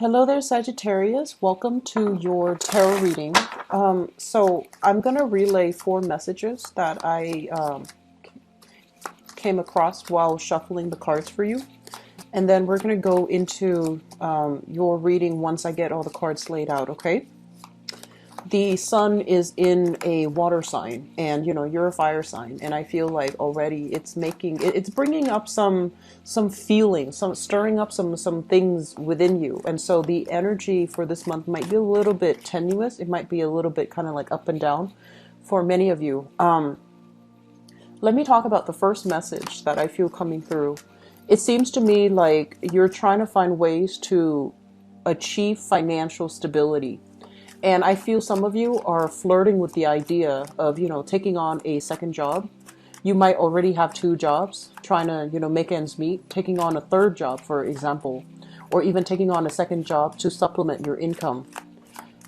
Hello there, Sagittarius. Welcome to your tarot reading. So I'm going to relay four messages that I came across while shuffling the cards for you. And then we're going to go into your reading once I get all the cards laid out, okay? The sun is in a water sign, and you're a fire sign, and I feel like already it's bringing up some feelings, some stirring up some things within you. And so the energy for this month might be a little bit tenuous. It might be a little bit kind of like up and down for many of you. Let me talk about the first message that I feel coming through. It seems to me like you're trying to find ways to achieve financial stability. And I feel some of you are flirting with the idea of, taking on a second job. You might already have two jobs, trying to, make ends meet, taking on a third job, for example, or even taking on a second job to supplement your income.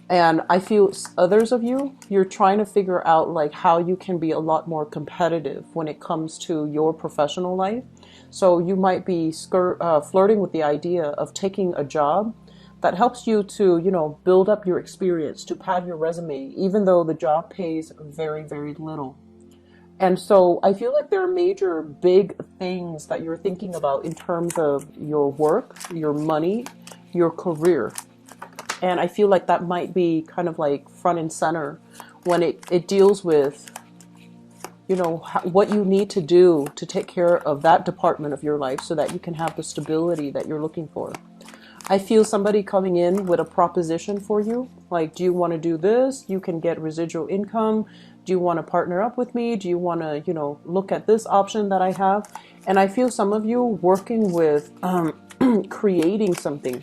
And I feel others of you, you're trying to figure out like how you can be a lot more competitive when it comes to your professional life. So you might be flirting with the idea of taking a job that helps you to, build up your experience, to pad your resume, even though the job pays very, very little. And so I feel like there are major big things that you're thinking about in terms of your work, your money, your career. And I feel like that might be kind of like front and center when it deals with, what you need to do to take care of that department of your life so that you can have the stability that you're looking for. I feel somebody coming in with a proposition for you. Like, do you want to do this? You can get residual income. Do you want to partner up with me? Do you want to, look at this option that I have? And I feel some of you working with creating something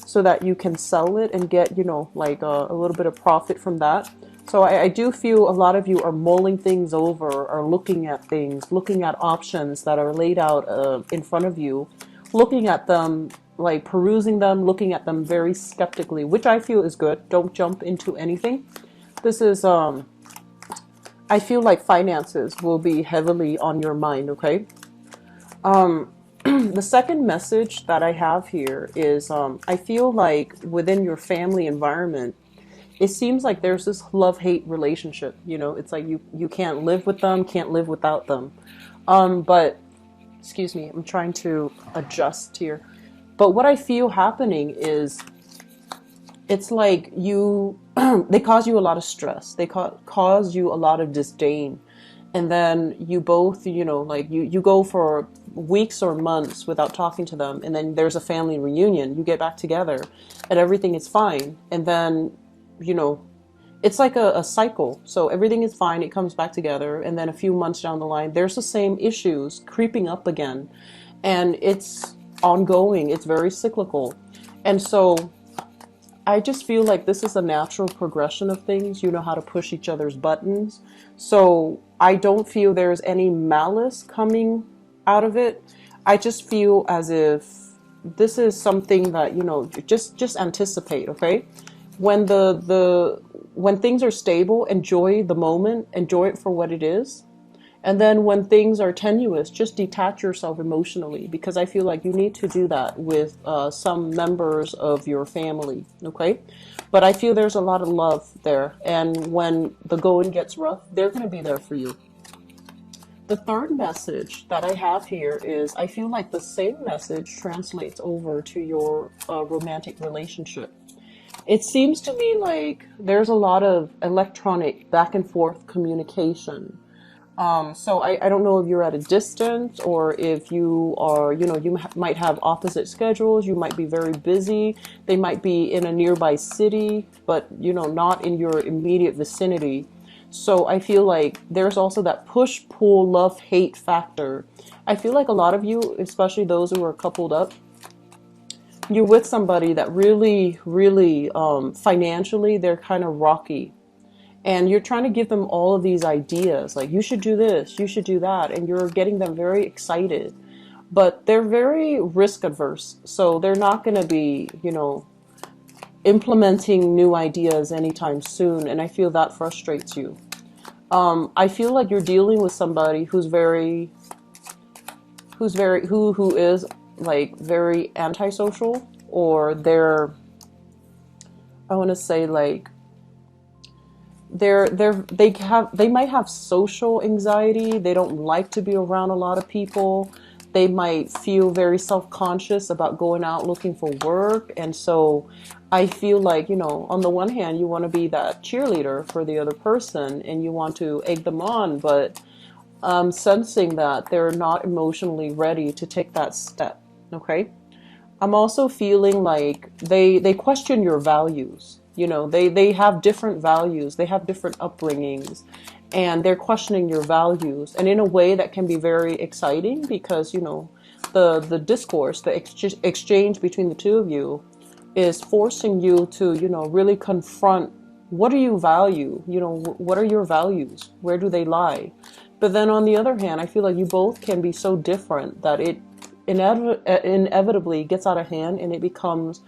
so that you can sell it and get, like a little bit of profit from that. So I do feel a lot of you are mulling things over, or looking at things, looking at options that are laid out in front of you, looking at them, like perusing them, looking at them very skeptically, which I feel is good. Don't jump into anything. This is, I feel like finances will be heavily on your mind, okay? The second message that I have here is, I feel like within your family environment, it seems like there's this love-hate relationship. It's like you can't live with them, can't live without them. But excuse me, I'm trying to adjust here. But what I feel happening is it's like they cause you a lot of stress. They cause you a lot of disdain. And then you both, like you go for weeks or months without talking to them. And then there's a family reunion. You get back together and everything is fine. And then, it's like a cycle. So everything is fine. It comes back together. And then a few months down the line, there's the same issues creeping up again. And it's ongoing. It's very cyclical. And so I just feel like this is a natural progression of things. You know how to push each other's buttons. So I don't feel there's any malice coming out of it. I just feel as if this is something that, just anticipate, okay? When when things are stable, enjoy the moment, enjoy it for what it is. And then when things are tenuous, just detach yourself emotionally, because I feel like you need to do that with some members of your family, okay? But I feel there's a lot of love there. And when the going gets rough, they're going to be there for you. The third message that I have here is I feel like the same message translates over to your romantic relationship. It seems to me like there's a lot of electronic back and forth communication. So I don't know if you're at a distance or if you are, you might have opposite schedules. You might be very busy. They might be in a nearby city, but, not in your immediate vicinity. So I feel like there's also that push, pull, love, hate factor. I feel like a lot of you, especially those who are coupled up, you're with somebody that really, really, financially, they're kind of rocky. And you're trying to give them all of these ideas, like you should do this, you should do that. And you're getting them very excited, but they're very risk adverse. So they're not going to be, implementing new ideas anytime soon. And I feel that frustrates you. I feel like you're dealing with somebody who is like very antisocial, or I want to say like they might have social anxiety. They don't like to be around a lot of people. They might feel very self-conscious about going out looking for work. And so I feel like, on the one hand, you want to be that cheerleader for the other person and you want to egg them on, but I'm sensing that they're not emotionally ready to take that step. Okay. I'm also feeling like they question your values. They have different values. They have different upbringings, and they're questioning your values. And in a way that can be very exciting because, the discourse, the exchange between the two of you is forcing you to, really confront what do you value? What are your values? Where do they lie? But then on the other hand, I feel like you both can be so different that it inevitably gets out of hand and it becomes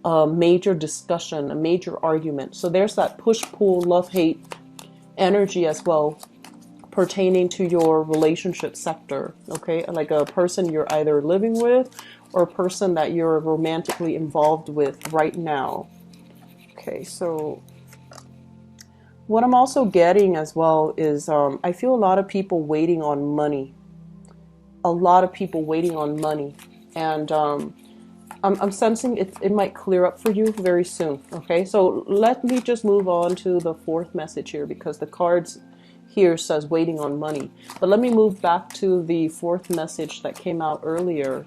a major discussion, a major argument. So there's that push-pull, love-hate energy as well pertaining to your relationship sector, okay? Like a person you're either living with or a person that you're romantically involved with right now. Okay, so what I'm also getting as well is I feel a lot of people waiting on money. A lot of people waiting on money. And I'm sensing it might clear up for you very soon. Okay, so let me just move on to the fourth message here because the cards here says waiting on money. But let me move back to the fourth message that came out earlier.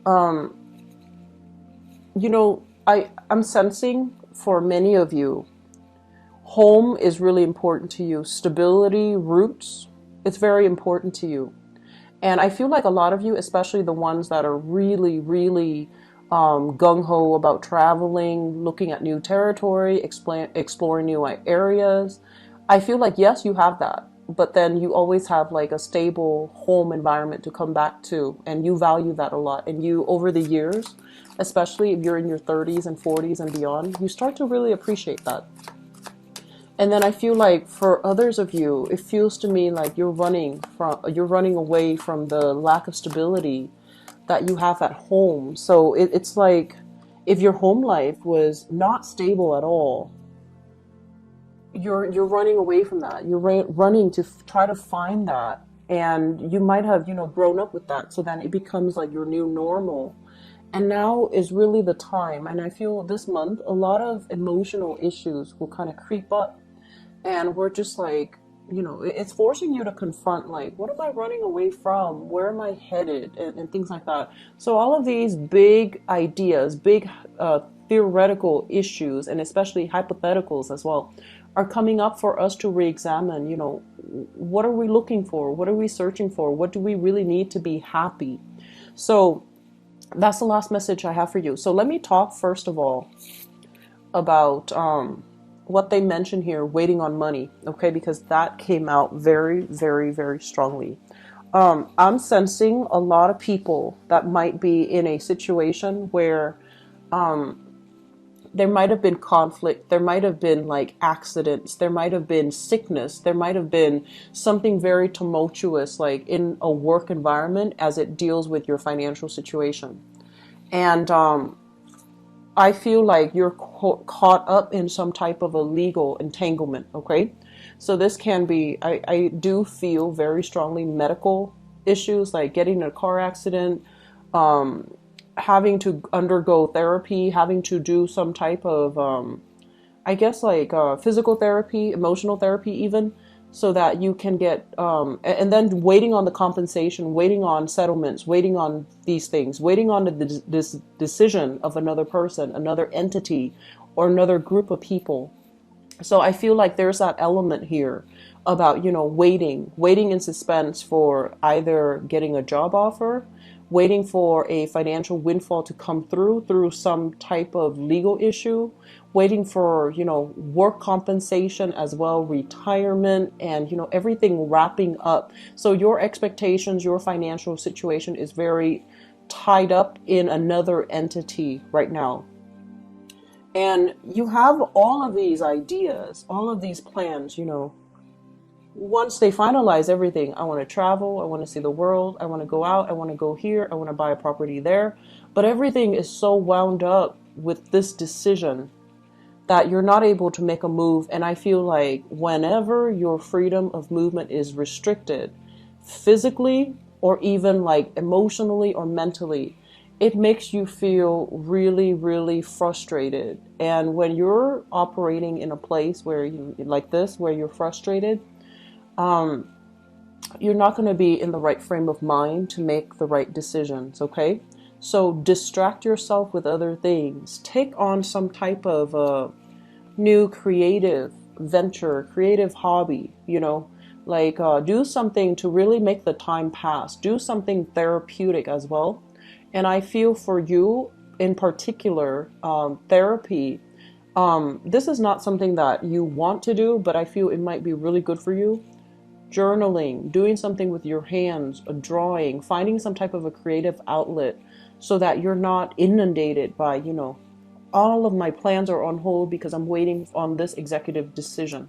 I'm sensing for many of you, home is really important to you. Stability, roots, it's very important to you. And I feel like a lot of you, especially the ones that are really, really gung-ho about traveling, looking at new territory, exploring new areas, I feel like, yes, you have that. But then you always have like a stable home environment to come back to. And you value that a lot. And you, over the years, especially if you're in your 30s and 40s and beyond, you start to really appreciate that. And then I feel like for others of you, it feels to me like you're running away from the lack of stability that you have at home. So it's like if your home life was not stable at all, you're running away from that. You're running to try to find that, and you might have grown up with that. So then it becomes like your new normal. And now is really the time. And I feel this month a lot of emotional issues will kind of creep up. And we're just like, it's forcing you to confront, like, what am I running away from? Where am I headed? And things like that. So all of these big ideas, big theoretical issues, and especially hypotheticals as well, are coming up for us to re-examine, what are we looking for? What are we searching for? What do we really need to be happy? So that's the last message I have for you. So let me talk first of all about what they mention here, waiting on money, okay, because that came out very, very, very strongly. I'm sensing a lot of people that might be in a situation where there might have been conflict, there might have been like accidents, there might have been sickness, there might have been something very tumultuous like in a work environment as it deals with your financial situation. And I feel like you're caught up in some type of a legal entanglement, okay? So this can be, I do feel very strongly medical issues, like getting in a car accident, having to undergo therapy, having to do some type of, I guess like physical therapy, emotional therapy even, so that you can get, and then waiting on the compensation, waiting on settlements, waiting on these things, waiting on this decision of another person, another entity, or another group of people. So I feel like there's that element here about, waiting in suspense for either getting a job offer, waiting for a financial windfall to come through some type of legal issue, waiting for, work compensation as well, retirement, and, everything wrapping up. So your expectations, your financial situation is very tied up in another entity right now. And you have all of these ideas, all of these plans, once they finalize everything, I want to travel, I want to see the world, I want to go out, I want to go here, I want to buy a property there. But everything is so wound up with this decision that you're not able to make a move. And I feel like whenever your freedom of movement is restricted, physically or even like emotionally or mentally, it makes you feel really, really frustrated. And when you're operating in a place where you like this, where you're frustrated, you're not going to be in the right frame of mind to make the right decisions, okay? So distract yourself with other things. Take on some type of new creative venture, creative hobby, like do something to really make the time pass. Do something therapeutic as well. And I feel for you in particular, therapy, this is not something that you want to do, but I feel it might be really good for you. Journaling, doing something with your hands, a drawing, finding some type of a creative outlet so that you're not inundated by, all of my plans are on hold because I'm waiting on this executive decision.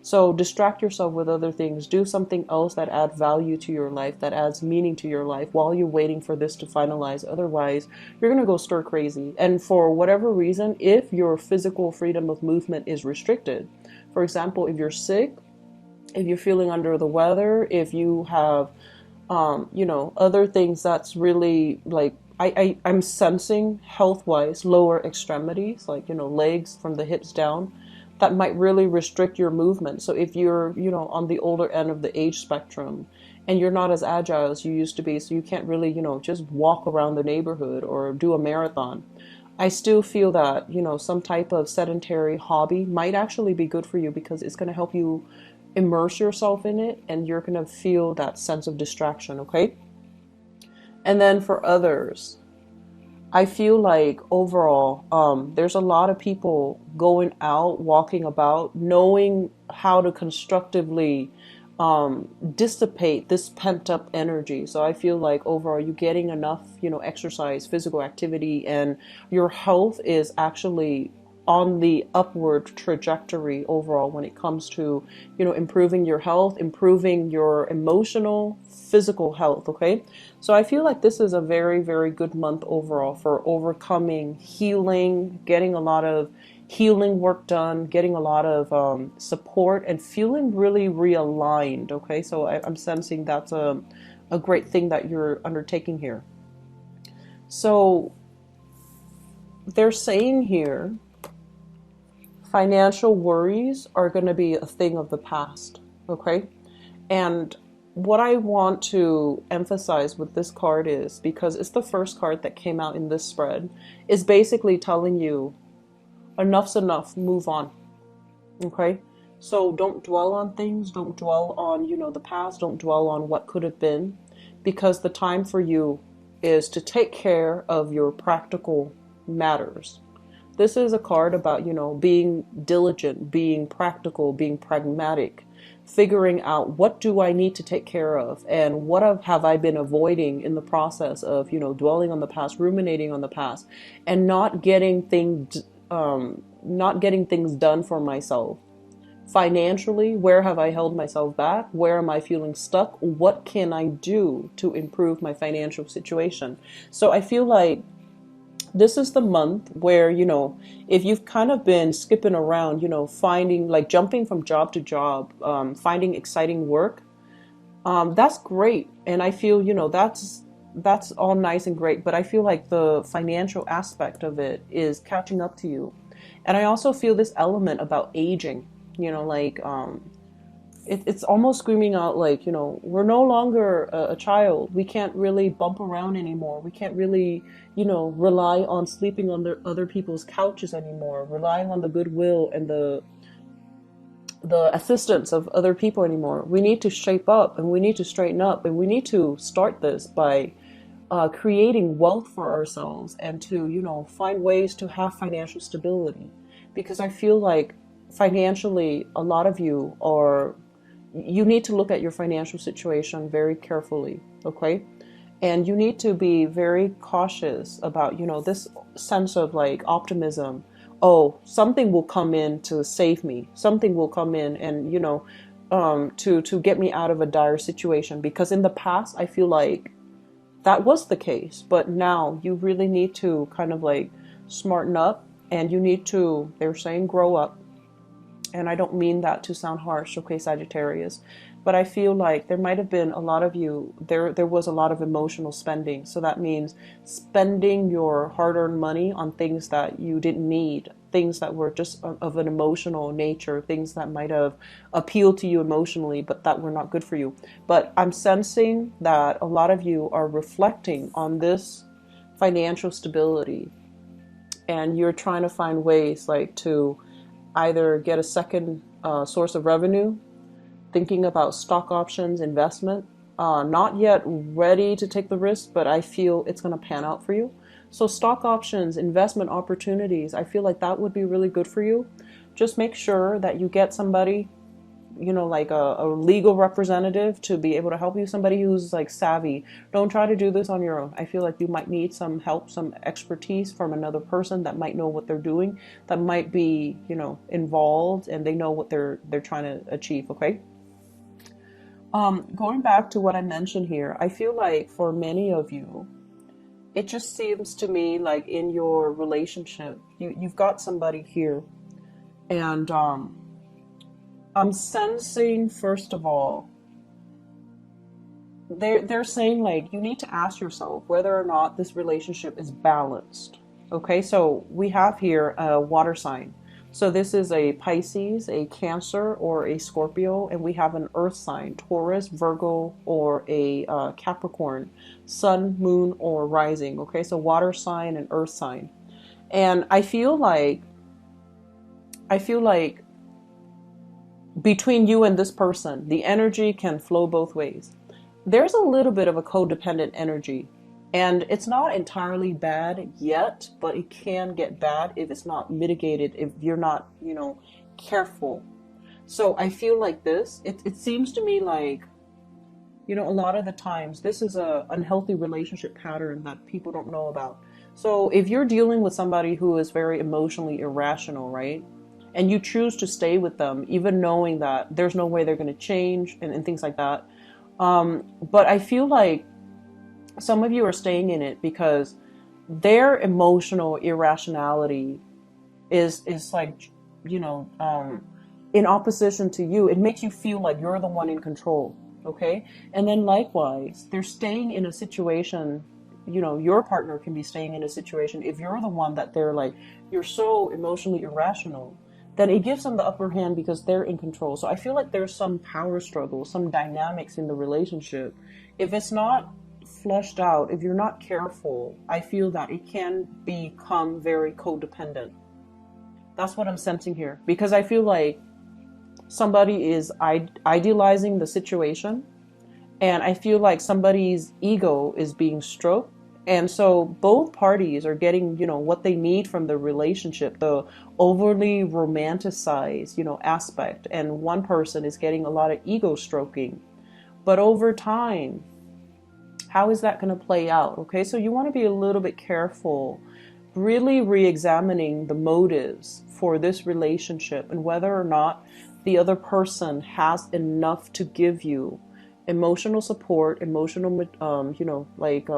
So distract yourself with other things. Do something else that adds value to your life, that adds meaning to your life while you're waiting for this to finalize. Otherwise, you're going to go stir crazy. And for whatever reason, if your physical freedom of movement is restricted, for example, if you're sick, if you're feeling under the weather, if you have, other things that's really like, I'm sensing health-wise lower extremities, like, legs from the hips down, that might really restrict your movement. So if you're, on the older end of the age spectrum and you're not as agile as you used to be, so you can't really, just walk around the neighborhood or do a marathon, I still feel that, some type of sedentary hobby might actually be good for you because it's going to help you immerse yourself in it and you're going to feel that sense of distraction, okay? And then for others, I feel like overall, there's a lot of people going out, walking about, knowing how to constructively dissipate this pent up energy. So I feel like overall you're getting enough, exercise, physical activity, and your health is actually on the upward trajectory overall when it comes to, improving your health, improving your emotional, physical health, okay? So I feel like this is a very, very good month overall for overcoming, healing, getting a lot of healing work done, getting a lot of support, and feeling really realigned, okay? So I'm sensing that's a great thing that you're undertaking here. So they're saying here, financial worries are going to be a thing of the past, okay? And what I want to emphasize with this card is, because it's the first card that came out in this spread, is basically telling you enough's enough, move on, okay? So don't dwell on things, don't dwell on, the past, don't dwell on what could have been, because the time for you is to take care of your practical matters. This is a card about, being diligent, being practical, being pragmatic, figuring out what do I need to take care of and what have I been avoiding in the process of, dwelling on the past, ruminating on the past, and not getting things done for myself. Financially, where have I held myself back? Where am I feeling stuck? What can I do to improve my financial situation? So I feel like this is the month where, if you've kind of been skipping around, finding, like jumping from job to job, finding exciting work, that's great. And I feel, that's all nice and great. But I feel like the financial aspect of it is catching up to you. And I also feel this element about aging, it's almost screaming out like, we're no longer a child. We can't really bump around anymore. We can't really, rely on sleeping on other people's couches anymore, relying on the goodwill and the assistance of other people anymore. We need to shape up and we need to straighten up, and we need to start this by creating wealth for ourselves and to, find ways to have financial stability. Because I feel like financially, a lot of you need to look at your financial situation very carefully, okay? And you need to be very cautious about, this sense of like optimism. Oh, something will come in to save me. Something will come in and, to get me out of a dire situation. Because in the past, I feel like that was the case, but now you really need to kind of like smarten up, and you need to, they're saying, grow up. And I don't mean that to sound harsh, okay, Sagittarius, but I feel like there might have been a lot of you, there was a lot of emotional spending. So that means spending your hard-earned money on things that you didn't need, things that were just of an emotional nature, things that might have appealed to you emotionally, but that were not good for you. But I'm sensing that a lot of you are reflecting on this financial stability, and you're trying to find ways like to either get a second source of revenue, thinking about stock options, investment. Not yet ready to take the risk, but I feel it's going to pan out for you. So stock options, investment opportunities, I feel like that would be really good for you. Just make sure that you get somebody, you know, like a legal representative to be able to help you, somebody who's like savvy. Don't try to do this on your own. I feel like you might need some help, some expertise from another person that might know what they're doing, that might be, you know, involved, and they know what they're trying to achieve, okay? Going back to what I mentioned here, I feel like for many of you, it just seems to me like in your relationship, you've got somebody here, and I'm sensing, first of all, they're saying like you need to ask yourself whether or not this relationship is balanced. Okay, so we have here a water sign. So this is a Pisces, a Cancer, or a Scorpio, and we have an earth sign, Taurus, Virgo, or a Capricorn, sun, moon, or rising. Okay, so water sign and earth sign. And I feel like between you and this person, the energy can flow both ways. There's a little bit of a codependent energy, and it's not entirely bad yet, but it can get bad if it's not mitigated, if you're not, you know, careful. So I feel like this, it seems to me like, you know, a lot of the times this is a unhealthy relationship pattern that people don't know about. So if you're dealing with somebody who is very emotionally irrational, right? And you choose to stay with them, even knowing that there's no way they're going to change, and things like that. But I feel like some of you are staying in it because their emotional irrationality is like, you know, in opposition to you. It makes you feel like you're the one in control. Okay. And then likewise, they're staying in a situation, you know, your partner can be staying in a situation. If you're the one that they're like, you're so emotionally irrational, then it gives them the upper hand because they're in control. So I feel like there's some power struggle, some dynamics in the relationship. If it's not flushed out, if you're not careful, I feel that it can become very codependent. That's what I'm sensing here, because I feel like somebody is idealizing the situation, and I feel like somebody's ego is being stroked. And so both parties are getting, you know, what they need from the relationship, the overly romanticized, you know, aspect. And one person is getting a lot of ego stroking. But over time, how is that going to play out? Okay, so you want to be a little bit careful, really re-examining the motives for this relationship and whether or not the other person has enough to give you emotional support, emotional, you know, like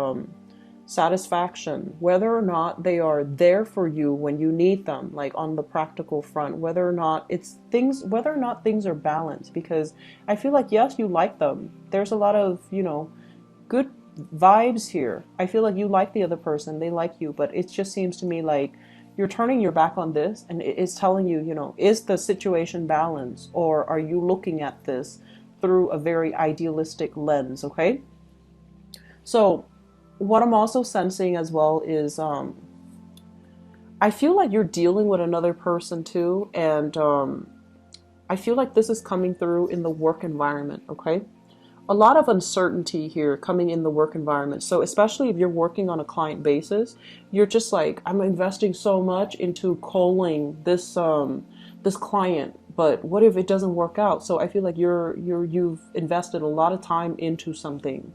satisfaction, whether or not they are there for you when you need them, like on the practical front, whether or not it's things, whether or not things are balanced. Because I feel like, yes, you like them. There's a lot of, you know, good vibes here. I feel like you like the other person, they like you, but it just seems to me like you're turning your back on this, and it's telling you, you know, is the situation balanced, or are you looking at this through a very idealistic lens? Okay, so what I'm also sensing as well is I feel like you're dealing with another person too, and I feel like this is coming through in the work environment. Okay, a lot of uncertainty here coming in the work environment. So especially if you're working on a client basis, you're just like, I'm investing so much into calling this this client, but what if it doesn't work out? So I feel like you've invested a lot of time into something,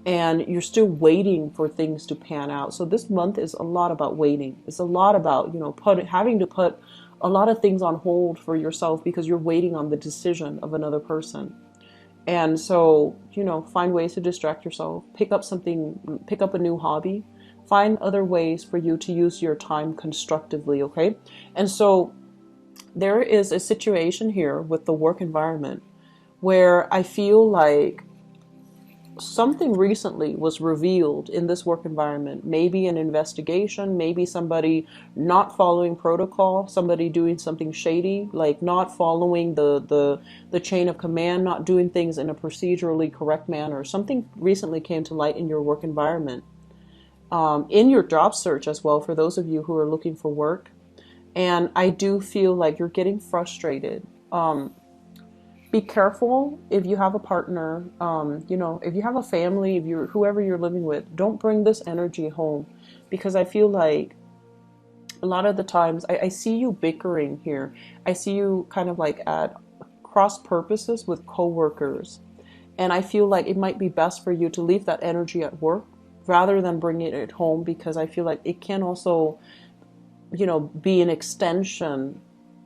and you're still waiting for things to pan out. So this month is a lot about waiting. It's a lot about, you know, having to put a lot of things on hold for yourself because you're waiting on the decision of another person. And so, find ways to distract yourself, pick up a new hobby, find other ways for you to use your time constructively, okay? And so there is a situation here with the work environment where I feel like something recently was revealed in this work environment. Maybe an investigation, maybe somebody not following protocol, somebody doing something shady, like not following the chain of command, not doing things in a procedurally correct manner. Something recently came to light in your work environment, in your job search as well, for those of you who are looking for work. And I do feel like you're getting frustrated. Be careful if you have a partner, if you have a family, if you're whoever you're living with, don't bring this energy home, because I feel like a lot of the times I see you bickering here. I see you kind of like at cross purposes with coworkers. And I feel like it might be best for you to leave that energy at work rather than bringing it home, because I feel like it can also, be an extension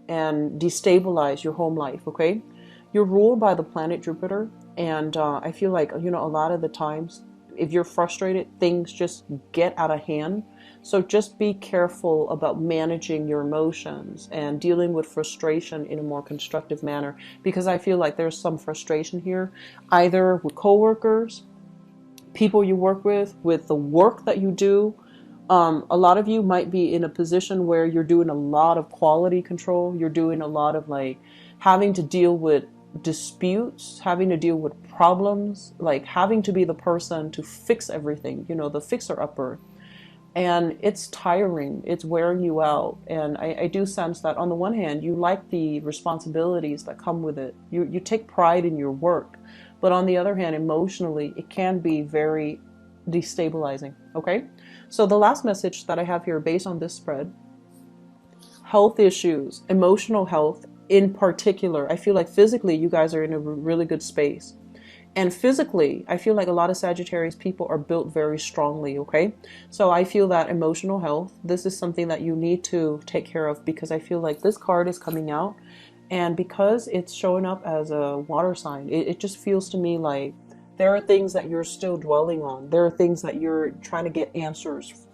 and destabilize your home life, okay? You're ruled by the planet Jupiter, and I feel like, a lot of the times, if you're frustrated, things just get out of hand. So just be careful about managing your emotions and dealing with frustration in a more constructive manner, because I feel like there's some frustration here, either with coworkers, people you work with the work that you do. A lot of you might be in a position where you're doing a lot of quality control. You're doing a lot of like having to deal with disputes, having to deal with problems, like having to be the person to fix everything, the fixer-upper. And it's tiring, it's wearing you out. And I do sense that on the one hand, you like the responsibilities that come with it. You take pride in your work. But on the other hand, emotionally, it can be very destabilizing, okay? So the last message that I have here based on this spread, health issues, emotional health in particular. I feel like physically you guys are in a really good space. And physically, I feel like a lot of Sagittarius people are built very strongly, okay? So I feel that emotional health, this is something that you need to take care of, because I feel like this card is coming out, and because it's showing up as a water sign, it just feels to me like there are things that you're still dwelling on. There are things that you're trying to get answers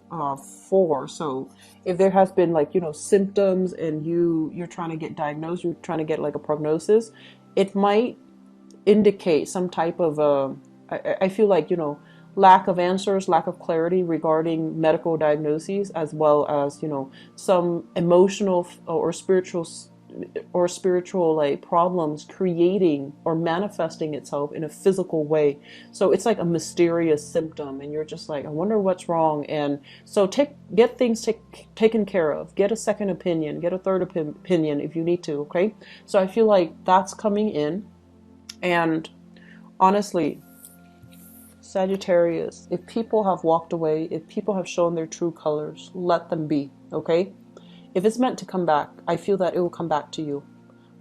for. So if there has been like, symptoms and you're trying to get diagnosed, you're trying to get like a prognosis, it might indicate some type of I feel like, lack of answers, lack of clarity regarding medical diagnoses, as well as, some emotional or spiritual like problems creating or manifesting itself in a physical way. So it's like a mysterious symptom, and you're just like, I wonder what's wrong. And so get things taken care of. Get a second opinion, get a third opinion if you need to, okay? So I feel like that's coming in. And honestly, Sagittarius, if people have walked away, if people have shown their true colors, let them be, okay? If it's meant to come back, I feel that it will come back to you.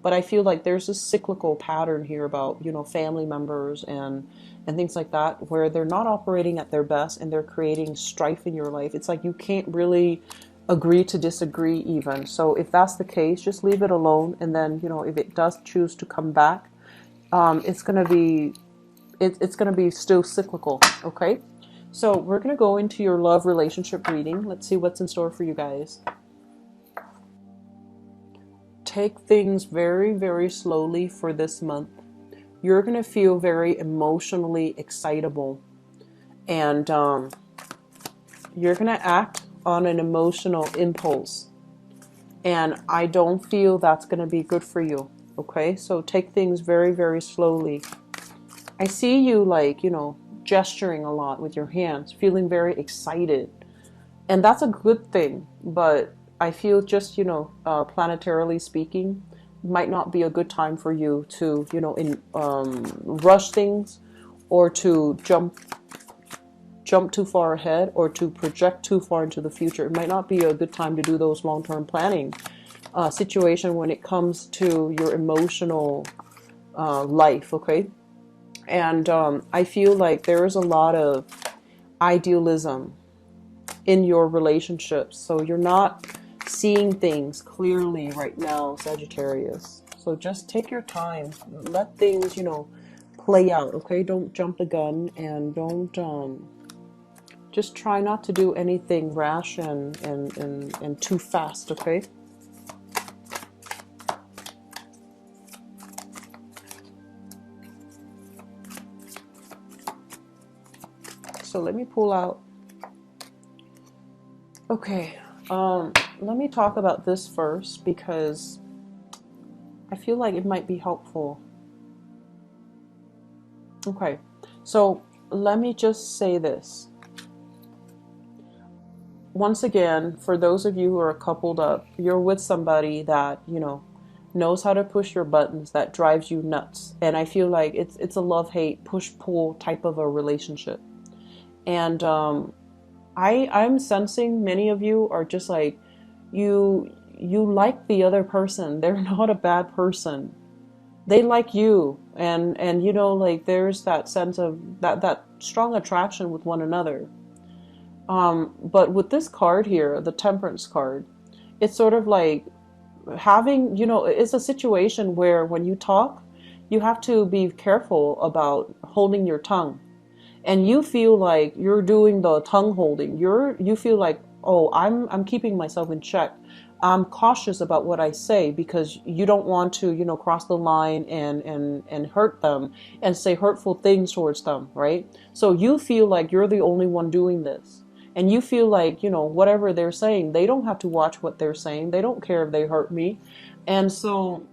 But I feel like there's this cyclical pattern here about, family members and things like that, where they're not operating at their best and they're creating strife in your life. It's like you can't really agree to disagree even. So if that's the case, just leave it alone. And then, if it does choose to come back, it's going to be still cyclical, okay? So we're going to go into your love relationship reading. Let's see what's in store for you guys. Take things very, very slowly for this month. You're going to feel very emotionally excitable, and you're going to act on an emotional impulse, and I don't feel that's going to be good for you, okay? So take things very, very slowly. I see you like, gesturing a lot with your hands, feeling very excited, and that's a good thing, but I feel just, planetarily speaking, might not be a good time for you to, rush things, or to jump too far ahead, or to project too far into the future. It might not be a good time to do those long-term planning situation when it comes to your emotional life, okay? And I feel like there is a lot of idealism in your relationships, so you're not seeing things clearly right now, Sagittarius. So just take your time, let things, play out, okay? Don't jump the gun, and don't just try not to do anything rash and too fast, okay? So let me pull out. Okay, let me talk about this first because I feel like it might be helpful. Okay, so let me just say this. Once again, for those of you who are coupled up, you're with somebody that, knows how to push your buttons, that drives you nuts. And I feel like it's a love-hate, push-pull type of a relationship. And I'm sensing many of you are just like, you like the other person. They're not a bad person. They like you. And like there's that sense of that strong attraction with one another. But with this card here, the Temperance card, it's sort of like having, it's a situation where when you talk, you have to be careful about holding your tongue. And you feel like you're doing the tongue holding. You feel like, oh, I'm keeping myself in check. I'm cautious about what I say because you don't want to, cross the line and hurt them and say hurtful things towards them, right? So you feel like you're the only one doing this. And you feel like, whatever they're saying, they don't have to watch what they're saying. They don't care if they hurt me. And so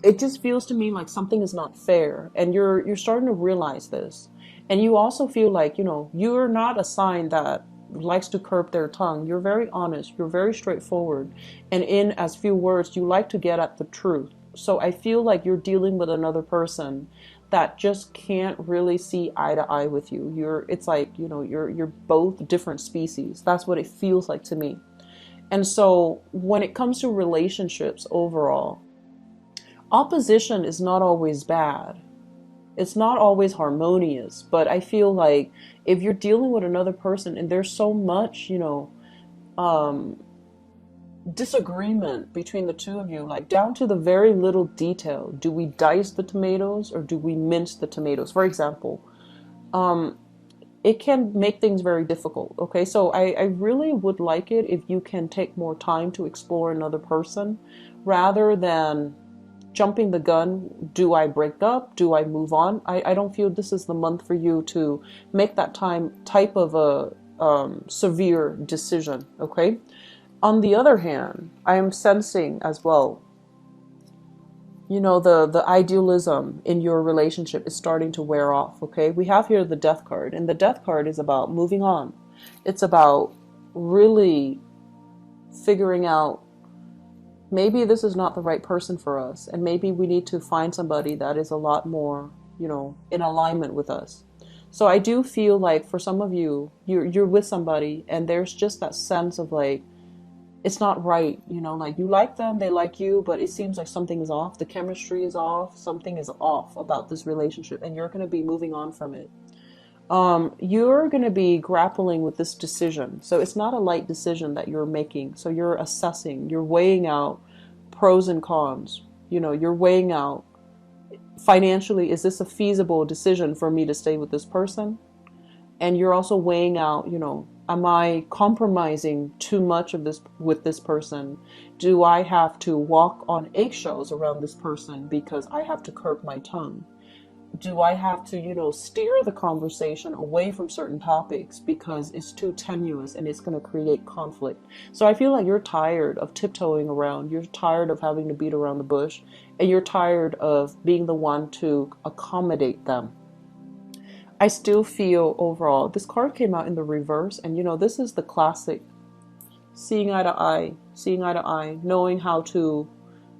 it just feels to me like something is not fair. And you're starting to realize this. And you also feel like, you're not a sign that likes to curb their tongue. You're very honest. You're very straightforward. And in as few words, you like to get at the truth. So I feel like you're dealing with another person that just can't really see eye to eye with you. It's like, you're both different species. That's what it feels like to me. And so when it comes to relationships overall, opposition is not always bad. It's not always harmonious, but I feel like if you're dealing with another person and there's so much, disagreement between the two of you, like down to the very little detail. Do we dice the tomatoes or do we mince the tomatoes? For example, it can make things very difficult. Okay, so I really would like it if you can take more time to explore another person rather than jumping the gun. Do I break up? Do I move on? I don't feel this is the month for you to make that type of a severe decision. Okay. On the other hand, I am sensing as well, the idealism in your relationship is starting to wear off, okay? We have here the Death card, and the Death card is about moving on. It's about really figuring out maybe this is not the right person for us, and maybe we need to find somebody that is a lot more, in alignment with us. So I do feel like for some of you, you're with somebody, and there's just that sense of like, it's not right, like you like them, they like you, but it seems like something is off. The chemistry is off. Something is off about this relationship, and you're going to be moving on from it. You're going to be grappling with this decision. So it's not a light decision that you're making. So you're assessing, you're weighing out pros and cons. You're weighing out financially, is this a feasible decision for me to stay with this person? And you're also weighing out, am I compromising too much of this with this person? Do I have to walk on eggshells around this person because I have to curb my tongue? Do I have to, steer the conversation away from certain topics because it's too tenuous and it's going to create conflict? So I feel like you're tired of tiptoeing around. You're tired of having to beat around the bush, and you're tired of being the one to accommodate them. I still feel overall, this card came out in the reverse, and this is the classic seeing eye to eye, knowing how to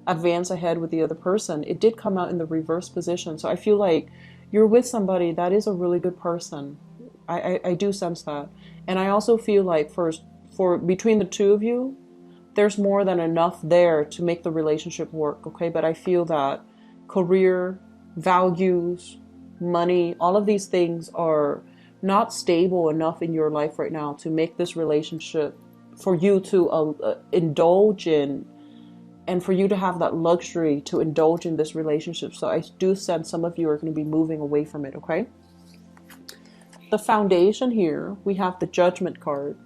advance ahead with the other person. It did come out in the reverse position. So I feel like you're with somebody that is a really good person. I do sense that. And I also feel like for between the two of you, there's more than enough there to make the relationship work. Okay. But I feel that career, values, money, all of these things are not stable enough in your life right now to make this relationship for you to indulge in and for you to have that luxury to indulge in this relationship. So I do sense some of you are going to be moving away from it, okay? The foundation here, we have the Judgment card,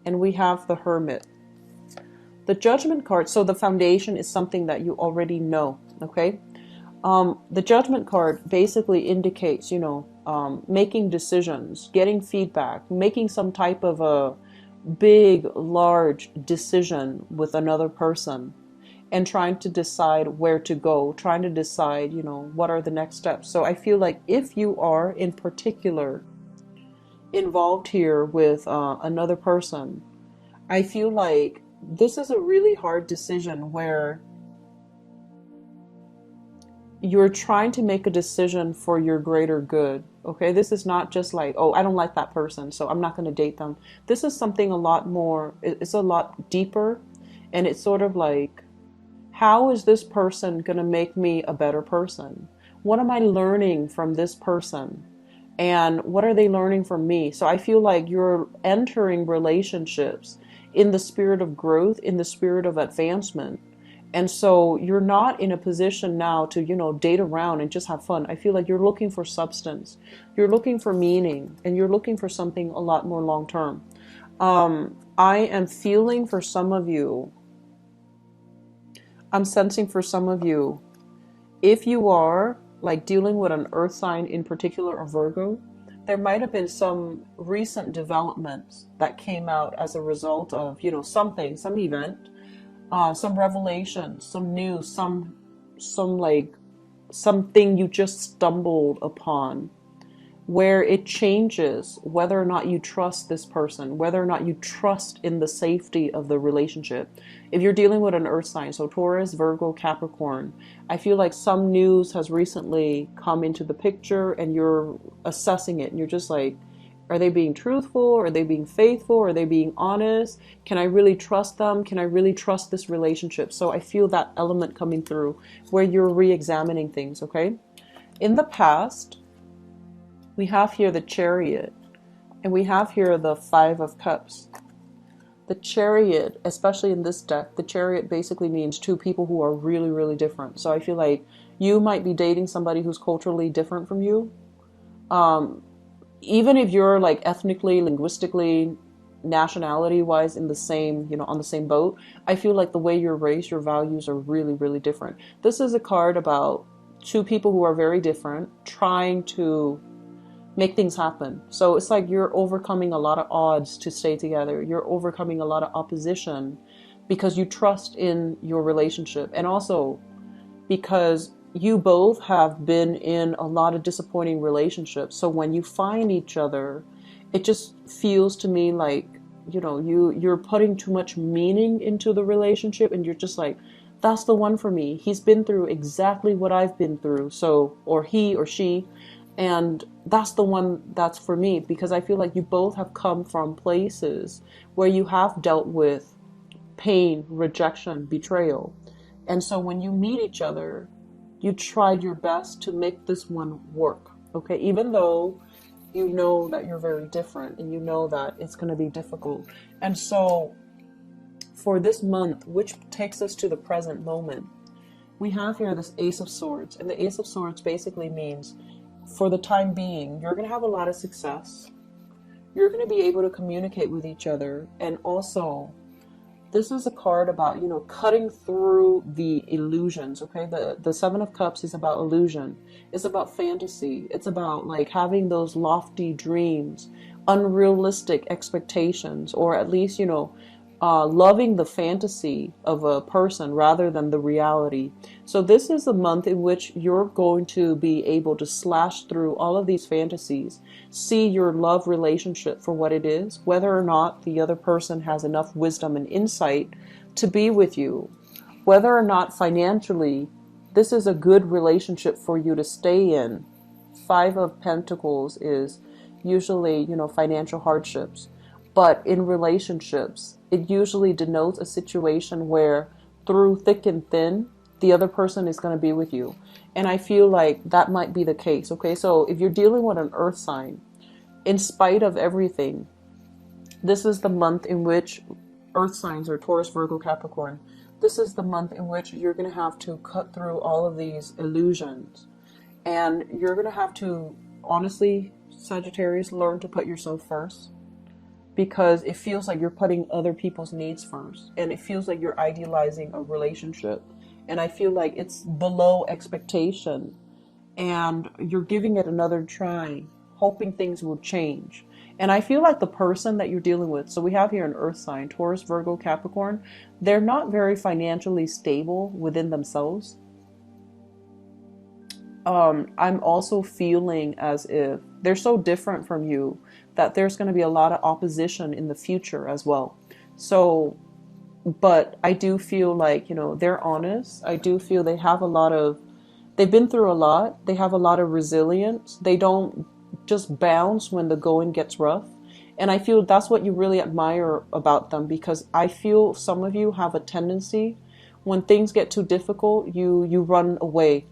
and we have the Hermit. The Judgment card, so the foundation is something that you already know, okay? The Judgment card basically indicates, making decisions, getting feedback, making some type of a big, large decision with another person, and trying to decide where to go, trying to decide, what are the next steps. So I feel like if you are in particular involved here with another person, I feel like this is a really hard decision where you're trying to make a decision for your greater good. Okay, this is not just like, oh, I don't like that person, so I'm not going to date them. This is something a lot more, it's a lot deeper, and it's sort of like, how is this person going to make me a better person? What am I learning from this person? And what are they learning from me? So I feel like you're entering relationships in the spirit of growth, in the spirit of advancement. And so you're not in a position now to, date around and just have fun. I feel like you're looking for substance. You're looking for meaning, and you're looking for something a lot more long term. I am feeling for some of you, I'm sensing for some of you, if you are like dealing with an earth sign in particular, or Virgo, there might have been some recent developments that came out as a result of, something, some event, some revelation, some news, some like something you just stumbled upon, where it changes whether or not you trust this person, whether or not you trust in the safety of the relationship. If you're dealing with an earth sign, so Taurus, Virgo, Capricorn, I feel like some news has recently come into the picture and you're assessing it and you're just like, are they being truthful? Are they being faithful? Are they being honest? Can I really trust them? Can I really trust this relationship? So I feel that element coming through where you're re-examining things, okay? In the past, we have here the Chariot, and we have here the Five of Cups. The Chariot, especially in this deck, the Chariot basically means two people who are really, really different. So I feel like you might be dating somebody who's culturally different from you. Even if you're like ethnically, linguistically, nationality-wise in the same, on the same boat, I feel like the way you're raised, your values are really, really different. This is a card about two people who are very different, trying to make things happen. So it's like you're overcoming a lot of odds to stay together. You're overcoming a lot of opposition because you trust in your relationship, and also because you both have been in a lot of disappointing relationships. So when you find each other, it just feels to me like, you're putting too much meaning into the relationship, and you're just like, that's the one for me. He's been through exactly what I've been through. So, or he or she, and that's the one that's for me, because I feel like you both have come from places where you have dealt with pain, rejection, betrayal. And so when you meet each other, you tried your best to make this one work, okay? Even though you know that you're very different and you know that it's going to be difficult. And so for this month, which takes us to the present moment, we have here this Ace of Swords. And the Ace of Swords basically means, for the time being, you're going to have a lot of success. You're going to be able to communicate with each other. And also, this is a card about, cutting through the illusions, okay? The Seven of Cups is about illusion. It's about fantasy. It's about like having those lofty dreams, unrealistic expectations, or at least, loving the fantasy of a person rather than the reality. So this is a month in which you're going to be able to slash through all of these fantasies, see your love relationship for what it is, whether or not the other person has enough wisdom and insight to be with you, whether or not financially this is a good relationship for you to stay in. Five of Pentacles is usually, financial hardships. But in relationships, it usually denotes a situation where through thick and thin, the other person is going to be with you. And I feel like that might be the case. Okay, so if you're dealing with an earth sign, in spite of everything, this is the month in which earth signs, or Taurus, Virgo, Capricorn, this is the month in which you're going to have to cut through all of these illusions. And you're going to have to, honestly, Sagittarius, learn to put yourself first. Because it feels like you're putting other people's needs first. And it feels like you're idealizing a relationship. And I feel like it's below expectation. And you're giving it another try, hoping things will change. And I feel like the person that you're dealing with, so we have here an earth sign, Taurus, Virgo, Capricorn, they're not very financially stable within themselves. I'm also feeling as if they're so different from you that there's going to be a lot of opposition in the future as well. So, but I do feel like, you know, they're honest. I do feel they have they've been through a lot. They have a lot of resilience. They don't just bounce when the going gets rough. And I feel that's what you really admire about them, because I feel some of you have a tendency when things get too difficult, you run away.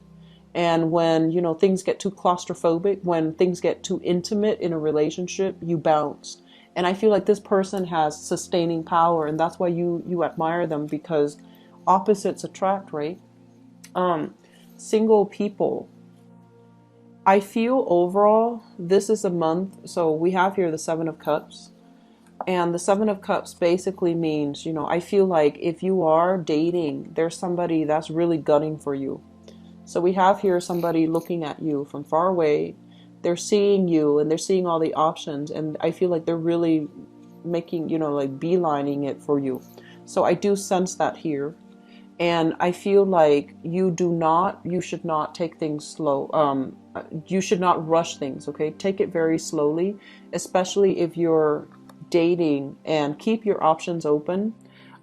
And when, you know, things get too claustrophobic, when things get too intimate in a relationship, you bounce. And I feel like this person has sustaining power, and that's why you admire them, because opposites attract, right? Single people. I feel overall, this is a month, so we have here the Seven of Cups. And the Seven of Cups basically means, you know, I feel like if you are dating, there's somebody that's really gunning for you. So we have here somebody looking at you from far away. They're seeing you and they're seeing all the options. And I feel like they're really making, you know, like beelining it for you. So I do sense that here. And I feel like you should not take things slow. You should not rush things, okay? Take it very slowly, especially if you're dating, and keep your options open.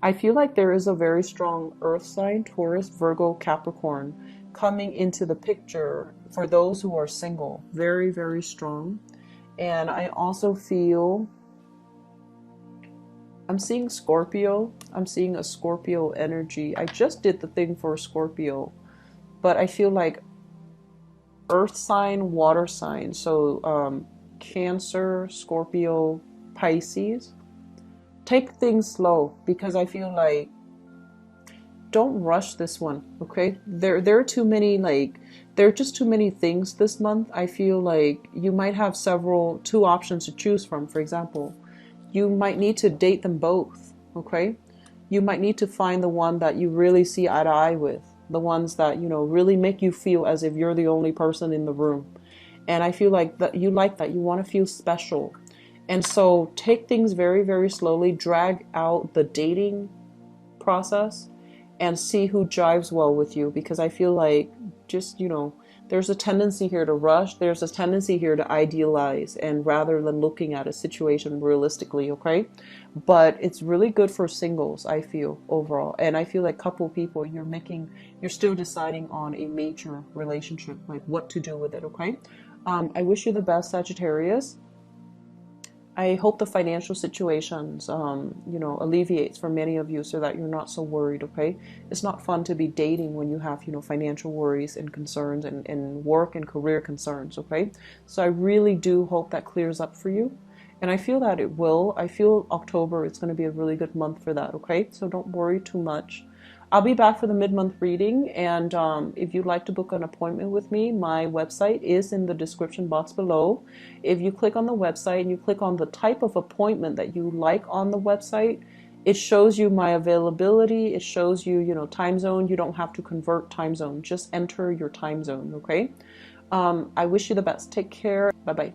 I feel like there is a very strong earth sign, Taurus, Virgo, Capricorn, coming into the picture for those who are single. Very, very strong. And I also feel, I'm seeing Scorpio. I'm seeing a Scorpio energy. I just did the thing for Scorpio, but I feel like earth sign, water sign. So Cancer, Scorpio, Pisces. Take things slow, because I feel like don't rush this one, okay? There are too many, like, there are just too many things this month. I feel like you might have two options to choose from. For example, you might need to date them both, okay? You might need to find the one that you really see eye to eye with, the ones that, you know, really make you feel as if you're the only person in the room. And I feel like that you like that. You want to feel special. And so take things very, very slowly, drag out the dating process, and see who jives well with you, because I feel like just, you know, there's a tendency here to rush. There's a tendency here to idealize, and rather than looking at a situation realistically, okay? But it's really good for singles, I feel, overall. And I feel like couple people, you're still deciding on a major relationship, like what to do with it, okay? I wish you the best, Sagittarius. I hope the financial situations, you know, alleviates for many of you, so that you're not so worried, okay? It's not fun to be dating when you have, you know, financial worries and concerns, and work and career concerns, okay? So I really do hope that clears up for you. And I feel that it will. I feel October, it's going to be a really good month for that, okay? So don't worry too much. I'll be back for the mid-month reading, and if you'd like to book an appointment with me, my website is in the description box below. If you click on the website and you click on the type of appointment that you like on the website, it shows you my availability. It shows you, you know, time zone. You don't have to convert time zone. Just enter your time zone, okay? I wish you the best. Take care. Bye-bye.